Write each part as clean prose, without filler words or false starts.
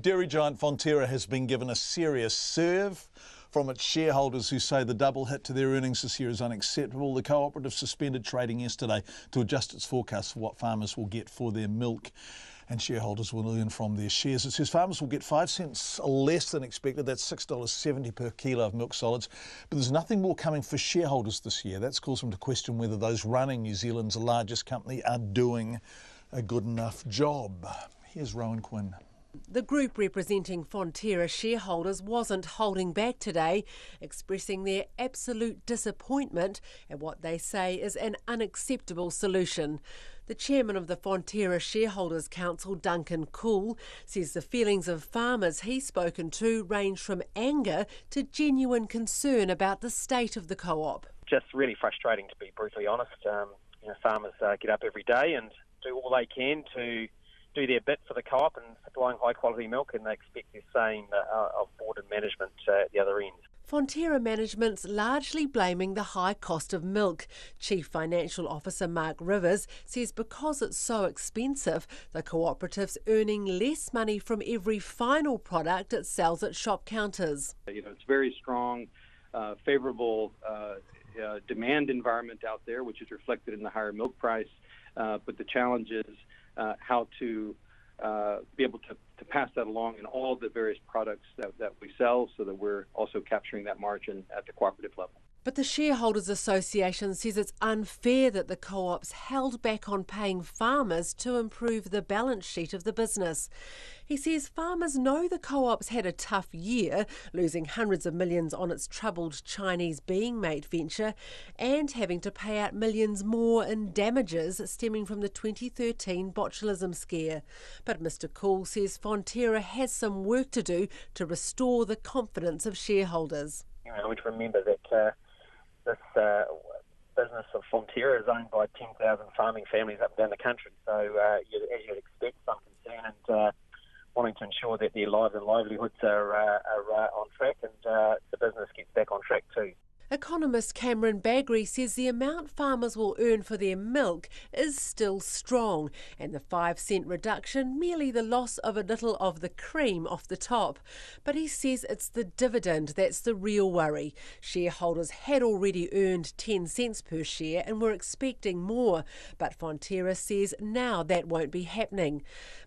Dairy giant Fonterra has been given a serious serve from its shareholders who say the double hit to their earnings this year is unacceptable. The cooperative suspended trading yesterday to adjust its forecast for what farmers will get for their milk and shareholders will earn from their shares. It says farmers will get 5 cents less than expected. That's $6.70 per kilo of milk solids. But there's nothing more coming for shareholders this year. That's caused them to question whether those running New Zealand's largest company are doing a good enough job. Here's Rowan Quinn. The group representing Fonterra shareholders wasn't holding back today, expressing their absolute disappointment at what they say is an unacceptable solution. The chairman of the Fonterra Shareholders Council, Duncan Cool, says the feelings of farmers he's spoken to range from anger to genuine concern about the state of the co-op. Just really frustrating, to be brutally honest. Farmers get up every day and do all they can to do their bit for the co-op and supplying high quality milk, and they expect the same of board and management at the other end. Fonterra management's largely blaming the high cost of milk. Chief Financial Officer Mark Rivers says because it's so expensive, the cooperative's earning less money from every final product it sells at shop counters. It's very strong, favourable demand environment out there, which is reflected in the higher milk price. But the challenge is how to be able to pass that along in all the various products that we sell, so that we're also capturing that margin at the cooperative level. But the Shareholders Association says it's unfair that the co-op's held back on paying farmers to improve the balance sheet of the business. He says farmers know the co-op's had a tough year, losing hundreds of millions on its troubled Chinese being mate venture and having to pay out millions more in damages stemming from the 2013 botulism scare. But Mr Cool says Fonterra has some work to do to restore the confidence of shareholders. We need to remember that this business of Fonterra is owned by 10,000 farming families up and down the country. So as you'd expect, some concern and wanting to ensure that their lives and livelihoods are on track, and the business gets back on track too. Economist Cameron Bagri says the amount farmers will earn for their milk is still strong, and the 5 cent reduction merely the loss of a little of the cream off the top. But he says it's the dividend that's the real worry. Shareholders had already earned 10 cents per share and were expecting more, but Fonterra says now that won't be happening.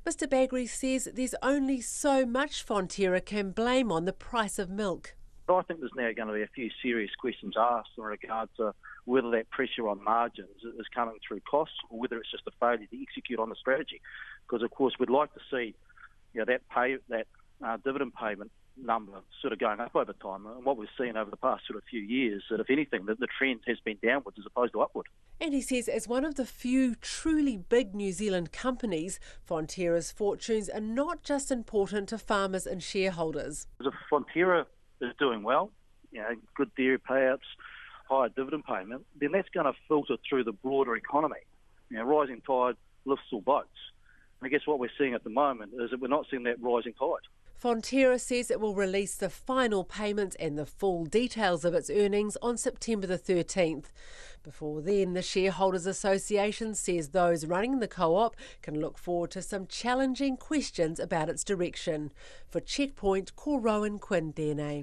Mr Bagri says there's only so much Fonterra can blame on the price of milk. I think there's now going to be a few serious questions asked in regard to whether that pressure on margins is coming through costs or whether it's just a failure to execute on the strategy. Because, of course, we'd like to see that dividend payment number sort of going up over time. And what we've seen over the past sort of few years, that if anything, the trend has been downwards as opposed to upward. And he says as one of the few truly big New Zealand companies, Fonterra's fortunes are not just important to farmers and shareholders. If Fonterra is doing well, good dairy payouts, higher dividend payment, then that's going to filter through the broader economy. Rising tide lifts all boats. And I guess what we're seeing at the moment is that we're not seeing that rising tide. Fonterra says it will release the final payments and the full details of its earnings on September the 13th. Before then, the Shareholders Association says those running the co-op can look forward to some challenging questions about its direction. For Checkpoint, Rowan Quinn, DNA.